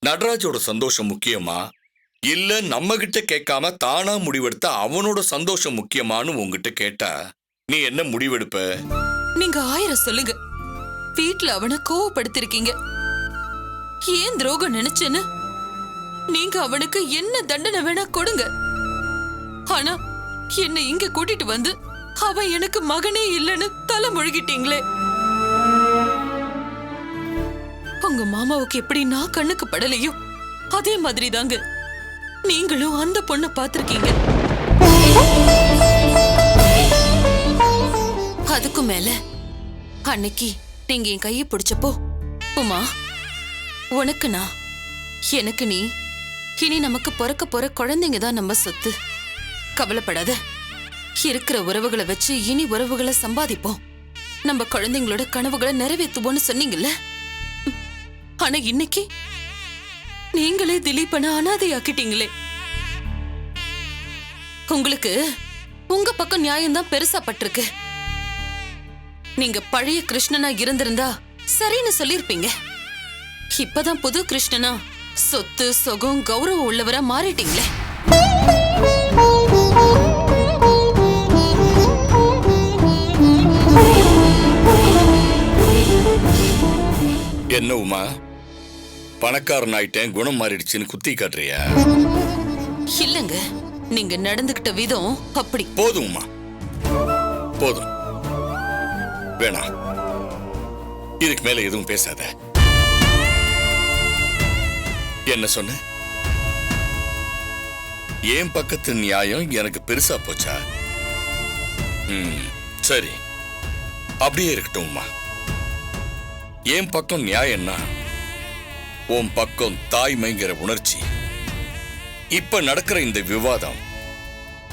நடராஜோட சந்தோஷம் முக்கியமா இல்ல நம்ம கிட்ட கேட்காம தானா முடிவெடுத்த அவனோட சந்தோஷம் முக்கியமானு உங்ககிட்ட கேட்டா நீ என்ன முடிவெடுப்ப? நீங்க 1000 சொல்லுங்க. வீட்ல அவனை கோவப்படுத்திருக்கீங்க. ஏன் துரோகம் நினைச்சேன்னு நீங்க அவனுக்கு என்ன தண்டனை வேணா கொடுங்க. ஆனா என்ன இங்க கூட்டிட்டு வந்து அவன் எனக்கு மகனே இல்லைன்னு தலை முழுகிட்டீங்களே. உங்க மாமாவுக்கு எப்படி நான் கண்ணுக்கு படலையோ அதே மாதிரி தாங்க நீங்களும் அந்த பொண்ணை பார்த்திருக்கீங்க. அதுக்கும் மேல அன்னைக்கு நீங்க என் கையை பிடிச்சப்போ, உமா உனக்கு நான், எனக்கு நீ, இனி நமக்கு பிறக்க போற குழந்தைங்க தான் நம்ம சொத்து. கவலைப்படாத, இருக்கிற உறவுகளை வச்சு இனி உறவுகளை சம்பாதிப்போம், நம்ம குழந்தைங்களோட கனவுகளை நிறைவேற்றுவோம்னு சொன்னீங்கல்ல. ஆனா இன்னைக்கு நீங்களே திலீபனை அனாதையாக்கிட்டீங்களே. உங்களுக்கு உங்க பக்கம் நியாயம்தான் பெருசா பட்டிருக்கு. நீங்க பழைய கிருஷ்ணனா இருந்திருந்தா சரின்னு சொல்லிருப்பீங்க. இப்பதான் புது கிருஷ்ணனா சொத்து சொகம் கௌரவம் உள்ளவரா மாறிட்டீங்களே. என்ன உமா, பணக்காரன் ஆயிட்டேன் குணம் மாறிடுச்சுன்னு குத்தி காட்டுறியா? இல்லங்க, நீங்க நடந்துகிட்ட விதம் அப்படி. போதும் உமா, போதும், வேணாம், இதுக்கு மேல எதுவும் பேசாத. என்ன சொன்ன? என் பக்கத்து நியாயம் எனக்கு பெருசா போச்சா? சரி, அப்படியே இருக்கட்டும் உமா. என் பக்கம் நியாயம்னா உன் பக்கம் தாய்மைங்கிற உணர்ச்சி. இப்ப நடக்கிற இந்த விவாதம்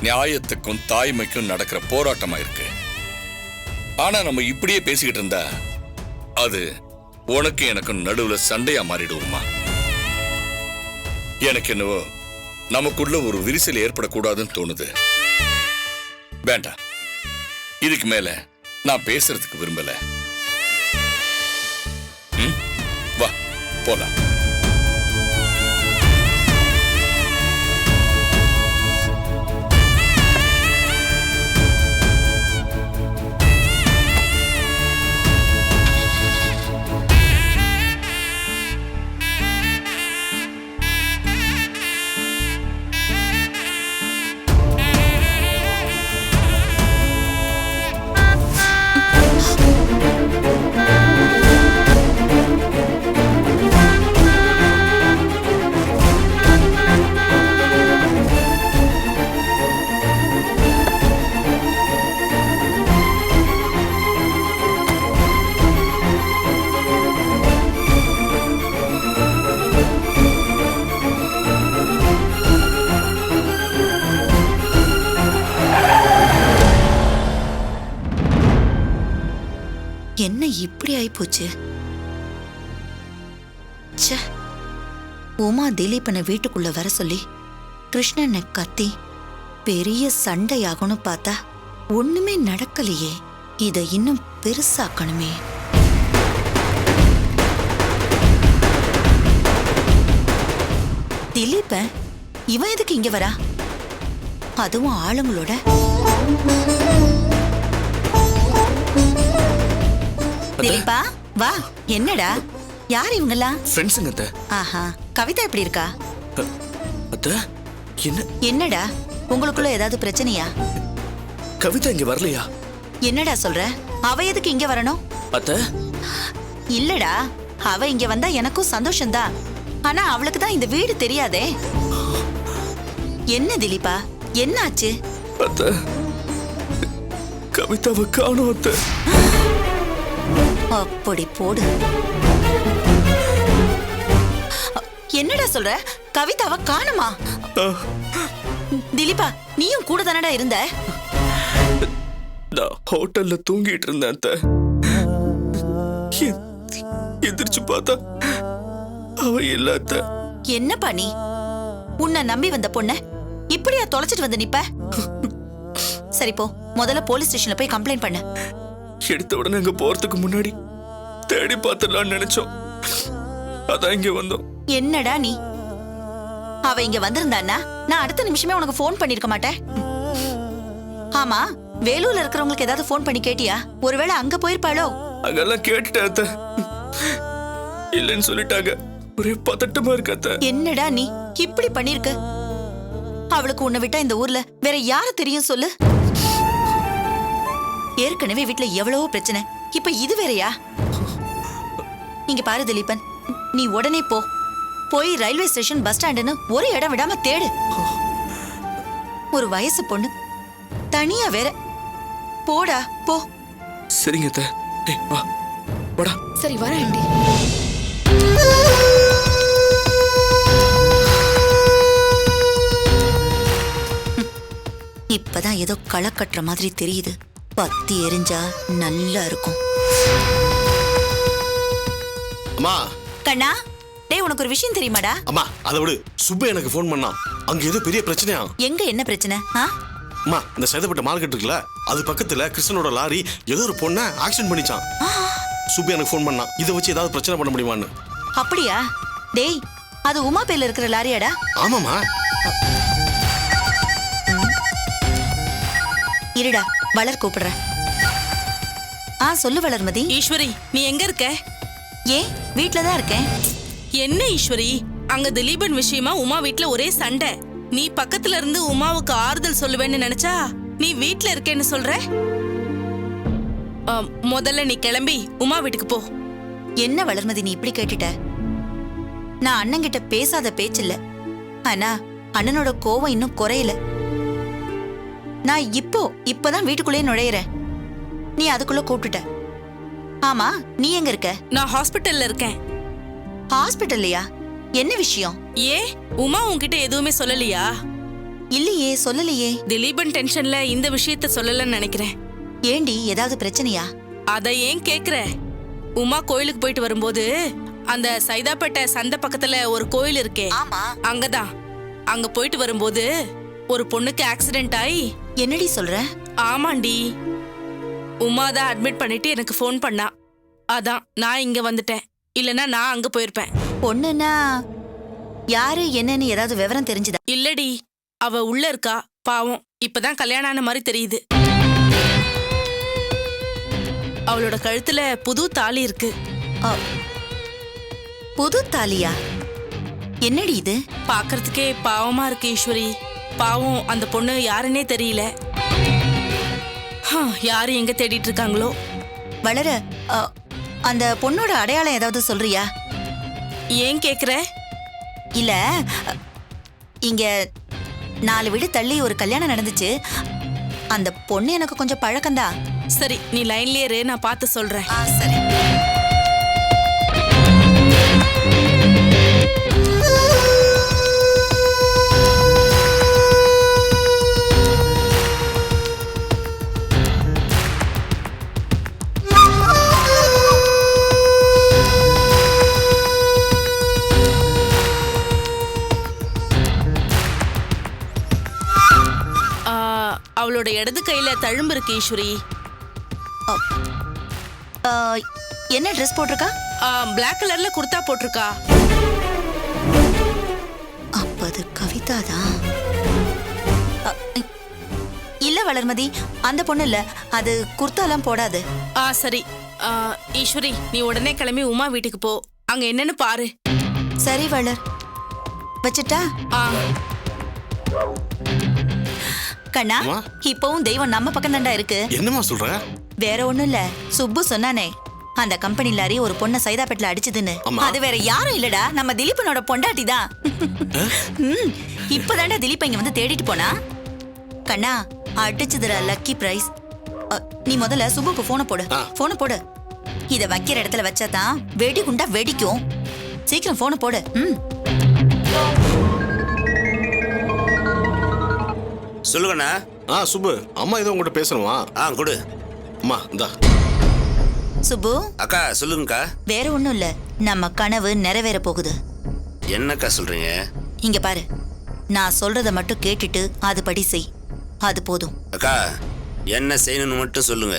நியாயத்துக்கும் தாய்மைக்கும் நடக்கிற போராட்டமா இருக்கு. ஆனா நம்ம இப்படியே பேசிக்கிட்டு இருந்தா அது உனக்கு எனக்கும் நடுவுல சண்டையா மாறிடுவோமா? எனக்கு என்னவோ நமக்குள்ள ஒரு விரிசல் ஏற்படக்கூடாதுன்னு தோணுது. வேண்டாம், இதுக்கு மேல நான் பேசுறதுக்கு விரும்பல. வா போலாம். என்ன இப்படி ஆயிப்போச்சு? உமா திலீபனை வீட்டுக்குள்ள வர சொல்லி கிருஷ்ணனை கத்தி பெரிய சண்டையாகும்னு பார்த்தா ஒண்ணுமே நடக்கலையே. இதை இன்னும் பெருசாக்கணுமே. திலீபன் இவன் எதுக்கு இங்க வரா? அதுவும் ஆளுங்களோட. திலீபா வா. என்னடா, யார் இவங்கலாம்? ஃப்ரெண்ட்ஸுங்க அத்தை. ஆஹா, கவிதா எப்படி இருக்கா? அத்தை, என்னடா உங்களுக்குள்ள ஏதாவது பிரச்சனையா? கவிதா இங்க வரலையா? என்னடா சொல்ற? அவ எதுக்கு இங்க வரணும்? அத்தை, இல்லடா, அவ இங்க வந்தா எனக்கும் சந்தோஷம்தான். ஆனா அவளுக்கு தான் இந்த வீடு தெரியாதே. என்ன திலீபா, என்ன ஆச்சு? அத்தை, கவிதாவை காணோம் அத்தை. அப்படி போடு. என்னடா சொல்ற? கவிதாவை காணுமா? திலீபா, நீயும் கூட தானடா இருந்த? நான் ஹோட்டல்ல தூங்கிட்டு இருந்தேன் அத்தை. எந்திரிச்சு பார்த்தா அவ இல்ல அத்தை. என்னப்பா நீ? உன்னை நம்பி வந்த பொண்ண இப்படியா தொலைச்சிட்டு வந்து நிப்ப? சரி போ, முதல்ல போலீஸ் ஸ்டேஷன்ல போய் கம்ப்ளைண்ட் பண்ணு. எடுத்த உடனே அங்க போறதுக்கு முன்னாடி தேடி பார்த்துடலாம்னு நினைச்சோம். அதான் இங்க வந்தோம். என்னடா நீ? அவ இங்க வந்திருந்தான்னா நான் அடுத்த நிமிஷமே உனக்கு ஃபோன் பண்ணிருக்க மாட்டேன். ஆமா, வேலூர்ல இருக்கிறவங்களுக்கு ஏதாவது ஃபோன் பண்ணி கேட்டியா? ஒருவேளை அங்க போயிருப்பாளோ? அங்கெல்லாம் கேட்டுட்டேன் அத்தை. இல்லைன்னு சொல்லிட்டாங்க. ஒரே பதட்டமா இருக்கு அத்தை. என்னடா நீ இப்படி பண்ணிருக்க? அவளுக்கு உன்னை விட்டா இந்த ஊர்ல வேற யாரு தெரியும் சொல்லு? ஏற்கனவே வீட்ல எவ்வளவோ பிரச்சனை, இப்ப இது வேறயா? இங்க பாரு திலீபன், நீ உடனே போய் ரயில்வே ஸ்டேஷன், பஸ் ஸ்டாண்டுன்னு ஒரு இடம் விடாம தேடு. ஒரு வயசு பொண்ணு தனியா வேற. போடா போ. சரிங்க அத்தை. ஏய் வா வாடா. சரி வர ஆண்டி. இப்பதான் ஏதோ களை கட்டுற மாதிரி தெரியுது. பத்தி எரிஞ்சா நல்லா இருக்கும். அம்மா கண்ணா, டேய் உனக்கு ஒரு விஷயம் தெரியுமாடா? அம்மா அதை விடு. சுப்பு எனக்கு ஃபோன் பண்ணா. அங்க ஏதோ பெரிய பிரச்சனையா. எங்க என்ன பிரச்சனை? அம்மா இந்த சேதப்பட்ட மார்க்கெட் இருக்குல்ல, அது பக்கத்துல கிருஷ்ணனோட லாரி ஏதோ ஒரு பொண்ணை ஆக்சிடென்ட் பண்ணிச்சான். சுப்பு எனக்கு ஃபோன் பண்ணா. இதை வச்சு ஏதாவது பிரச்சனை பண்ண முடியுமான்னு. அப்படியா? டேய் அது உமா பேர்ல இருக்கிற லாரியாடா? ஆமாம்மா. இருடா, வளர் கூப்பிடுற. சொல்லு வளர்மதி. ஈஸ்வரி, நீ எங்க இருக்க? ஏன் வீட்லதான் இருக்கேன். என்ன ஈஸ்வரி, அங்க திலீபன் விஷயமா உமா வீட்ல ஒரே சண்டை. நீ பக்கத்துல இருந்து உமாவுக்கு ஆறுதல் சொல்லுவேன்னு நினைச்சா நீ வீட்ல இருக்கேன்னு சொல்ற. முதல்ல நீ கிளம்பி உமா வீட்டுக்கு போ. என்ன வளர்மதி நீ இப்படி கேட்டுட்ட? நான் அண்ணன்கிட்ட பேசாத பேச்சில்ல. ஆனா அண்ணனோட கோவம் இன்னும் குறையல. நான் இப்பதான் வீட்டுக்குள்ளே நுழையிறேன். நீ அதுக்குள்ள கூப்பிட்டுட்ட. ஆமா, நீ எங்க இருக்க? நான் ஹாஸ்பிட்டல்ல இருக்கேன். ஹாஸ்பிட்டல்லையா? என்ன விஷயம்? ஏ உமா உன்கிட்ட எதுவுமே சொல்லலையா? இல்லையே, சொல்லலையே. திலீபன் டென்ஷன்ல இந்த விஷயத்த சொல்லலன்னு நினைக்கிறேன். ஏண்டி, ஏதாவது பிரச்சனையா? அத ஏன் கேக்குற? உமா கோயிலுக்கு போயிட்டு வரும்போது அந்த சைதாப்பேட்டை சந்தை பக்கத்துல ஒரு கோயில் இருக்கே, ஆமா, அங்கதான். அங்க போயிட்டு வரும்போது ஒரு பொண்ணுக்கு ஆக்சிடென்ட் ஆயி. என்னடி சொல்ற? ஆமாண்டி. உமா தான் அட்மிட் பண்ணிட்டு எனக்கு ஃபோன் பண்ணா. அதான் நான் இங்க வந்துட்டேன். இல்லனா நான் அங்க போயிருப்பேன். பொண்ணுனா யாரு என்னன்னு ஏதாவது விவரம் தெரிஞ்சுதா? இல்லடி, அவ உள்ள இருக்கா. பாவம், இப்பதான் கல்யாணம் ஆன மாதிரி தெரியுது. அவளோட கழுத்துல புது தாலி இருக்கு. புது தாலியா? என்னடி இது? பாக்குறதுக்கே பாவமா இருக்கு ஈஸ்வரி. பாவம், அந்த பொண்ணு யாருன்னே தெரியல. யாரு எங்க தேடிட்டு இருக்காங்களோ. வளர, அந்த பொண்ணோட அடையாளம் ஏதாவது சொல்றியா? ஏன் கேக்குற? இல்ல, இங்க 4 வீடு தள்ளி ஒரு கல்யாணம் நடந்துச்சு. அந்த பொண்ணு எனக்கு கொஞ்சம் பழக்கம்தான். சரி, நீ லைன்லயே இரு, நான் பார்த்து சொல்றேன். சரி. அவளோட இடது கையில தழும்பு இருக்கு ஈஸ்வரி. என்ன ட்ரெஸ் போட்டிருக்கா? பிளாக் கலர்ல குர்தா போட்டிருக்கா. அப்ப அது கவிதா தான். இல்ல வளர்மதி, அந்த பொண்ணு இல்ல. அது குர்தாலாம் போடாது. சரி ஈஸ்வரி, நீ உடனே கிளம்பி உமா வீட்டுக்கு போ. அங்க என்னன்னு பாரு. சரி வளர், வச்சுட்டா? கண்ணா, இப்பவும் தெய்வம் நம்ம பக்கம் தாண்டா இருக்கு. என்னமா சொல்ற? வேற ஒண்ணும் இல்ல, சுப்பு சொன்னானே அந்த கம்பெனி லாரி ஒரு பொண்ண சைதாப்பேட்ல அடிச்சதுன்னு. அது வேற யாரும் இல்லடா, நம்ம திலீபனோட பொண்டாட்டி தான். இப்பதாண்டா திலீப் இங்க வந்து தேடிட்டு போனா. கண்ணா, அடிச்சதுடா லக்கி பிரைஸ். நீ முதல்ல சுப்புக்கு போன போடு. இத வைக்கிற இடத்துல வச்சாதான் வெடி குண்டா வெடிக்கும். சீக்கிரம் போன போடு. சொல்லுங்கண்ணா. சுப்பு, அம்மா ஏதோ உங்ககிட்ட பேசணுமா? கொடு. அம்மா இந்தா. சுப்பு அக்கா, சொல்லுங்கக்கா. வேற ஒண்ணும் இல்ல, நம்ம கனவு நிறைவேற போகுது. என்னக்கா சொல்றீங்க? இங்க பாரு, நான் சொல்றத மட்டும் கேட்டுட்டு அதுபடி செய். அது போதும். அக்கா, என்ன செய்யணும்னு மட்டும் சொல்லுங்க,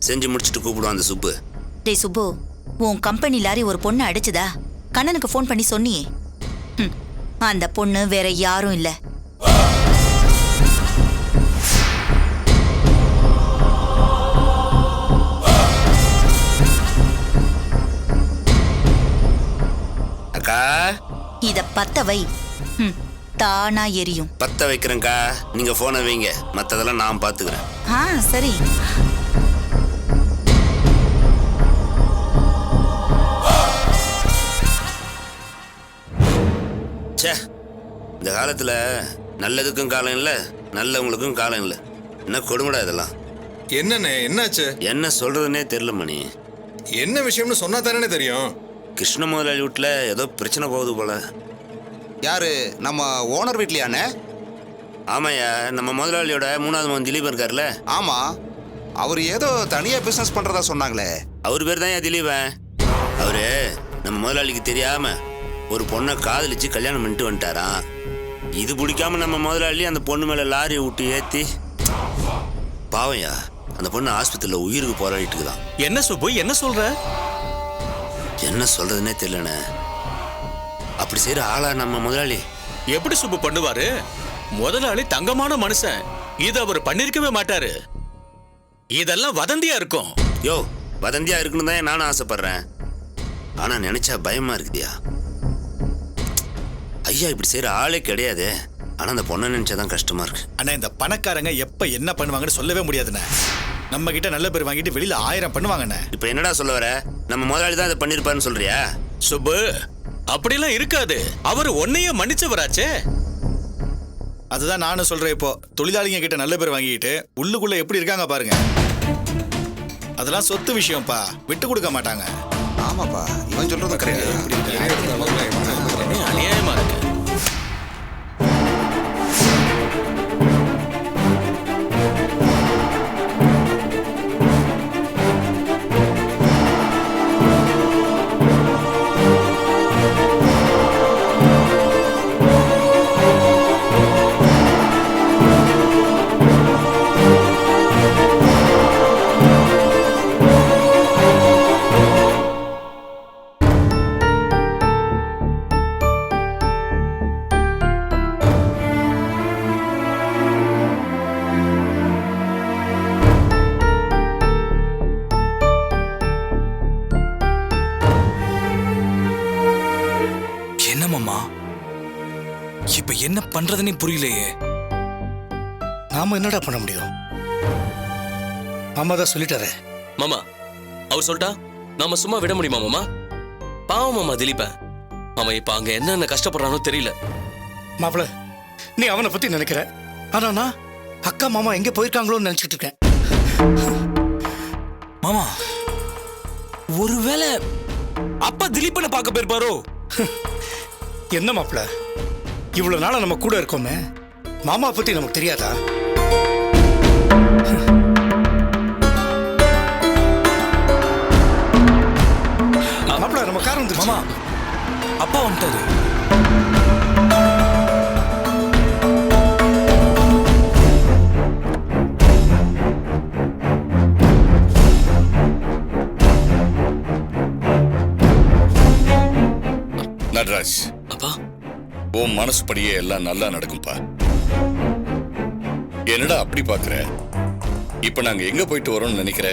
செஞ்சு முடிச்சுட்டு கூப்பிடுவோம் அந்த சுப்பு. டேய் சுப்பு, உன் கம்பெனி லாரி ஒரு பொண்ணை அடிச்சுதா? கண்ணனுக்கு ஃபோன் பண்ணி சொன்னியே, அந்த பொண்ணு வேற யாரும் இல்ல. அக்கா இத பத்த வை. தானா எரியும். பத்த வைக்கிறேன்க்கா, நீங்க போனை வைங்க, மத்ததெல்லாம் நான் பாத்துக்கிறேன். சரி. ச்சே, இந்த காலத்துல நல்லதுக்கும் காலம் இல்லை, நல்லவங்களுக்கும் காலம் இல்லை. என்ன கொடுங்கடா இதெல்லாம். என்னண்ணே என்னாச்சு? என்ன சொல்றதுன்னே தெரியல மணி. என்ன விஷயம்னு சொன்னா தானே தெரியும். கிருஷ்ண முதலாளி வீட்டில் ஏதோ பிரச்சனை போகுது போல. யாரு? நம்ம ஓனர் வீட்லையாண்ணே? ஆமாய்யா, நம்ம முதலாளியோட 3வது மகன் திலீபன் இருக்கார்ல. ஆமா, அவர் ஏதோ தனியா பிசினஸ் பண்றதா சொன்னாங்களே. அவர் பேர் தான் திலீபன். அவரு நம்ம முதலாளிக்கு தெரியாம ஒரு பொண்ணை காதலிச்சு கல்யாணம் பண்ணிட்டு வந்துட்டாராம். இது பிடிக்காம நம்ம முதலாளி அந்த பொண்ணு மேல லாரியை விட்டு ஏத்தி, பாவையா அந்த பொண்ணு ஆஸ்பத்திரியில் உயிருக்கு போராடிட்டு இருக்குதான். என்ன சுப்பு, என்ன சொல்ற? என்ன சொல்றதுன்னே தெரியலண்ணே. அப்படி செய்யற ஆளா நம்ம முதலாளி? எப்படி சுப்பு பண்ணுவாரு? முதலாளி தங்கமான மனுஷன், இது அவர் பண்ணிருக்கவே மாட்டாரு. இதெல்லாம் வதந்தியா இருக்கும். யோ, வதந்தியா இருக்குன்னு தான் நானும் ஆசைப்படுறேன். ஆனா நினைச்சா பயமா இருக்குதியா. ஐயா இப்படி செய்யற ஆளே கிடையாது. ஆனா அந்த பொண்ணை நினைச்சாதான் கஷ்டமா இருக்கு. ஆனா இந்த பணக்காரங்க எப்ப என்ன பண்ணுவாங்கன்னு சொல்லவே முடியாதுண்ணே. நம்ம கிட்ட நல்ல பேர் வாங்கிட்டு வெளியில 1000 பண்ணுவாங்கண்ணே. இப்ப என்னடா சொல்ல வர? நம்ம முதலாளி தான் இதை பண்ணிருப்பாருன்னு சொல்றியா? சுப்பு, அப்படிலாம் இருக்காது. அவர் உன்னையே மன்னிச்சவராச்சே. அதுதான் நானும் சொல்றேன். இப்போ தொழிலாளிங்க கிட்ட நல்ல பேர் வாங்கிட்டு உள்ளுக்குள்ள எப்படி இருக்காங்க பாருங்க. அதெல்லாம் சொத்து விஷயம்ப்பா, விட்டு கொடுக்க மாட்டாங்க. ஆமாப்பா, இவன் சொல்றது கரெக்ட். அநியாயமா இருக்கு. இப்ப என்ன பண்றதுன்னு புரியலையே. நாம என்னடா பண்ண முடியும்? மாமா தான் சொல்லிட்டாரு. மாமா அவர் சொல்லிட்டா நாம சும்மா விட முடியுமா மாமா? பாவம் மாமா திலீப. அவன் இப்ப அங்க என்னென்ன கஷ்டப்படுறானோ தெரியல. மாப்பிள, நீ அவனை பத்தி நினைக்கிற, ஆனா நான் அக்கா மாமா எங்க போயிருக்காங்களோன்னு நினைச்சிட்டு இருக்கேன். மாமா, ஒருவேளை அப்பா திலீபனை பார்க்க போயிருப்பாரோ? என்ன மாப்பிள, இவ்வளவு நாளா நம்ம கூட இருக்கோமே, மாமா பத்தி நமக்கு தெரியாதா? மாப்பிள, நம்ம கார் வந்து. மாமா, அப்பா வந்துட்டாரு. நடராஜ், அப்பா உன் மனசுப்படியே எல்லாம் நல்லா நடக்கும்பா. என்னடா அப்படி பாக்குற? இப்ப நாங்க எங்க போயிட்டு வரோம்னு நினைக்கிற?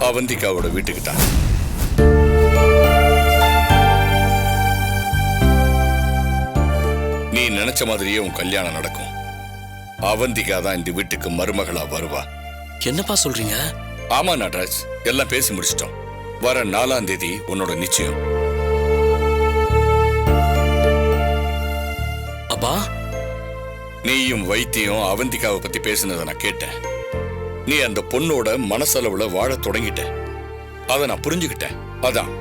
அவந்திகாவோட வீட்டுக்கு தான். நீ நினைச்ச மாதிரியே உன் கல்யாணம் நடக்கும். அவந்திகா தான் இந்த வீட்டுக்கு மருமகளா வருவா. என்னப்பா சொல்றீங்க? ஆமா நடராஜ், எல்லாம் பேசி முடிச்சிட்டோம். வர 4ஆம் தேதி உன்னோட நிச்சயம். அப்பா, நீயும் வைத்தியம் அவந்திகாவை பத்தி பேசினதை நான் கேட்டேன். நீ அந்த பொண்ணோட மனசளவுல வாழ தொடங்கிட்ட. அதை நான் புரிஞ்சுக்கிட்டேன். அதான்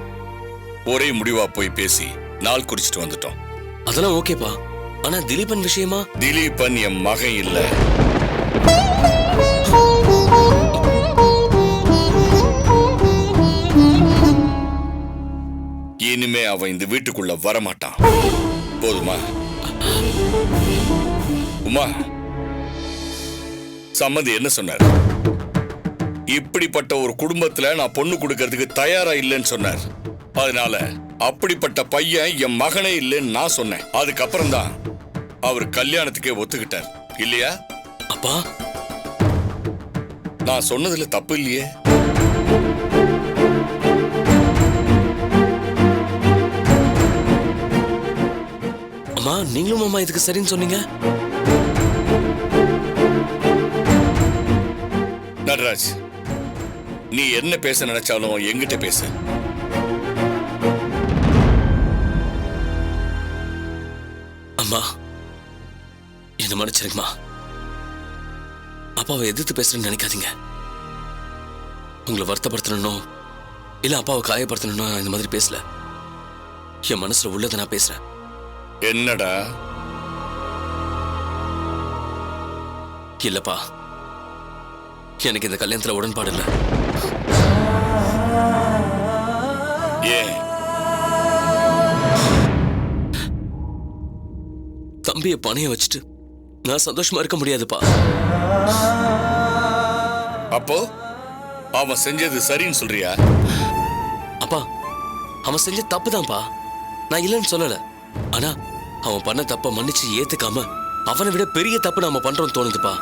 ஒரே முடிவா போய் பேசி நாள் குறிச்சிட்டு வந்துட்டோம். அதெல்லாம் ஓகேப்பா. ஆனா திலீபன் விஷயமா? திலீபன் என் மகன் இல்ல. இனிமே அவன் இந்த வீட்டுக்குள்ள வரமாட்டான். போதுமா? உமா, சம்மந்தி என்ன சொன்னார்? இப்படிப்பட்ட ஒரு குடும்பத்துல நான் பொண்ணு கொடுக்கறதுக்கு தயாரா இல்லைன்னு சொன்னார். அதனால அப்படிப்பட்ட பையன் என் மகனே இல்லைன்னு நான் சொன்னேன். அதுக்கப்புறம் தான் அவர் கல்யாணத்துக்கே ஒத்துக்கிட்டார் இல்லையா? அப்பா, நான் சொன்னதுல தப்பு இல்லையே. அம்மா நீங்களும் மாமா இதுக்கு சரின்னு சொன்னீங்க. நடராஜ், நீ என்ன பேச நினைச்சாலும் என்கிட்ட பேசு. அம்மா என்ன மன்னிச்சிருங்கம்மா. அப்பாவை எதிர்த்து பேசுறேன்னு நினைக்காதீங்க. உங்களை வருத்தப்படுத்தணும் இல்ல அப்பாவை காயப்படுத்தணும் நான் இந்த மாதிரி பேசல. என் மனசுல உள்ளதை நான் பேசுறேன். என்னடா? இல்லப்பா, எனக்கு இந்த கல்யாணத்துல உடன்பாடு இல்லை. ஏன்? தம்பியை பணைய வச்சுட்டு நான் சந்தோஷமா இருக்க முடியாதுப்பா. அப்போ அவன் செஞ்சது சரின்னு சொல்றியா? அப்பா, அவன் செஞ்ச தப்புதான்ப்பா, நான் இல்லைன்னு சொல்லல. ஆனா அவன் பண்ண தப்ப மன்னிச்சு ஏத்துக்காம அவனை விட பெரிய தப்பு நாம பண்றோம்னு தோணுதுப்பா.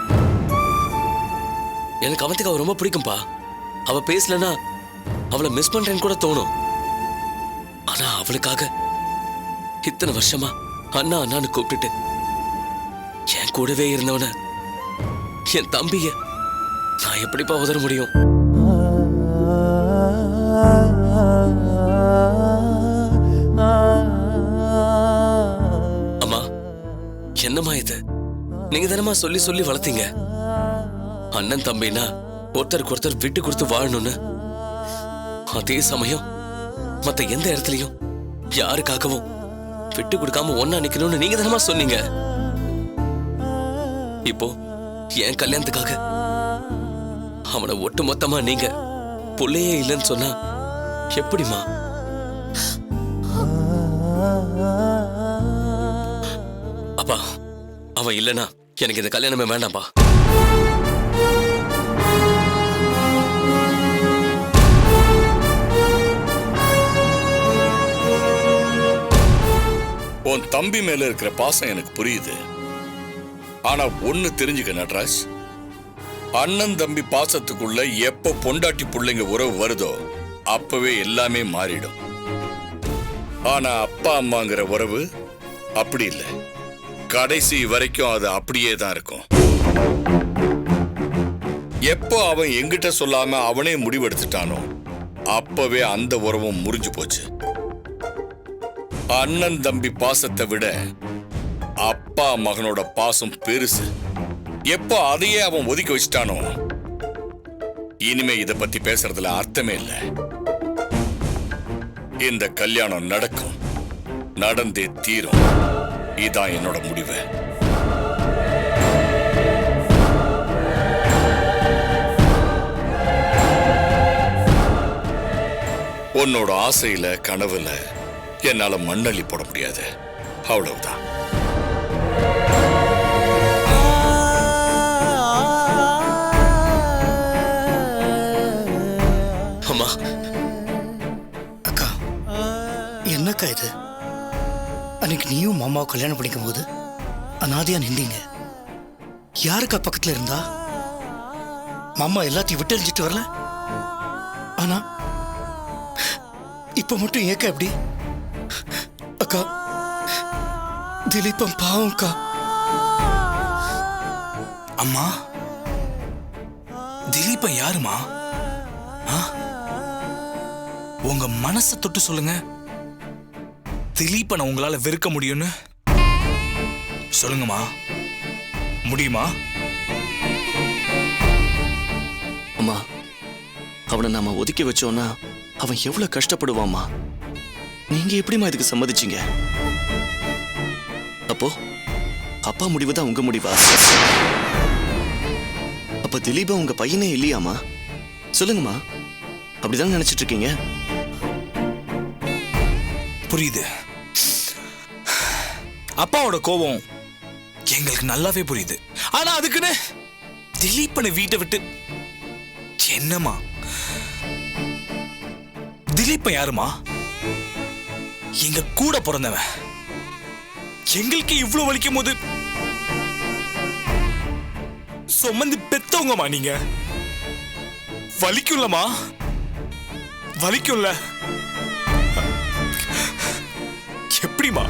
எனக்கு அவனுக்கு அவ ரொம்ப பிடிக்கும்பா. அவ பேசலன்னா அவளை மிஸ் பண்றேன்னு கூட தோணும். ஆனா அவளுக்காக இத்தனை வருஷமா அண்ணா அண்ணான்னு கூப்பிட்டுட்டு என் கூடவே இருந்தவன, என் தம்பிய நான் எப்படிப்பா உதற முடியும்? அம்மா, என்னம்மா இது? நீங்க தானமா சொல்லி சொல்லி வளர்த்தீங்க அண்ணன் தம்பினா ஒருத்தருக்கு ஒருத்தர் விட்டு கொடுத்து வாழணும்னு. அதே சமயம் மத்த எந்த இடத்துலயும் யாருக்காகவும் விட்டு கொடுக்காம ஒன்னா நிக்கணும்னு நீங்க தானமா சொன்னீங்க. இப்போ என் கல்யாணத்துக்காக அவனை ஒட்டு மொத்தமா நீங்க புள்ளையே இல்லைன்னு சொன்னா எப்படிமா? அப்பா, அவன் இல்லைன்னா எனக்கு இந்த கல்யாணமே வேண்டாம்ப்பா. உன் தம்பி மேல இருக்கிற பாசம் எனக்கு புரியுது. ஆனா ஒண்ணு தெரிஞ்சுக்க நடராஜ், அண்ணன் தம்பி பாசத்துக்குள்ள எப்ப பொண்டாட்டி பிள்ளைங்க உறவு வருதோ அப்பவே எல்லாமே மாறிடும். ஆனா அப்பா அம்மாங்கிற உறவு அப்படி இல்லை. கடைசி வரைக்கும் அது அப்படியே தான் இருக்கும். எப்போ அவன் எங்கிட்ட சொல்லாம அவனே முடிவெடுத்துட்டானோ அப்பவே அந்த உறவும் முறிஞ்சு போச்சு. அண்ணன் தம்பி பாசத்தை விட அப்பா மகனோட பாசம் பெருசு. எப்போ அதையே அவன் ஒதுக்கி வச்சிட்டானோ இனிமே இத பத்தி பேசுறதுல அர்த்தமே இல்லை. இந்த கல்யாணம் நடக்கும், நடந்தே தீரும். இதான் என்னோட முடிவு. உன்னோட ஆசையில கனவுல என்னால மண்ணள்ளி போட முடியாது, அவ்வளவுதான். அம்மா, அக்கா, என்னக்கா இது? அன்னைக்கு நீயும் மாமாவை கல்யாணம் பண்ணிக்கும் போது அனாதையா நின்றீங்க. யாருக்கா பக்கத்துல இருந்தா? மாமா எல்லாத்தையும் விட்டு எறிஞ்சிட்டு வரல. ஆனா இப்ப மட்டும் ஏக்கா எப்படி? அக்கா, திலீபம் பாவம்க்கா. அம்மா, திலீபன் யாருமா? உங்க மனசை தொட்டு சொல்லுங்க. திலீபனை உங்களால வெறுக்க முடியும்னு சொல்லுங்கம்மா. முடியுமா? அம்மா, அவனை நாம ஒதுக்கி வச்சோம்னா அவன் எவ்வளவு கஷ்டப்படுவாமா. நீங்க எப்படிமா இதுக்கு சம்மதிச்சீங்க? அப்போ அப்பா முடிவுதான் உங்க முடிவா? அப்ப திலீபா உங்க பையனே இல்லையாமா? சொல்லுங்கம்மா, அப்படிதான் நினைச்சிட்டு இருக்கீங்க? புரியுது. அப்பாவோட கோபம் எங்களுக்கு நல்லாவே புரியுது. ஆனா அதுக்குன்னு திலீபனை வீட்டை விட்டு என்னமா? திலீபன் யாருமா? எங்க கூட பிறந்தவன் எங்களுக்கு இவ்வளவு வலிக்கும் போது சுமந்து பெத்தவங்கம்மா நீங்க. வலிக்கும்லமா, வலிக்கும்ல. எப்படிமா?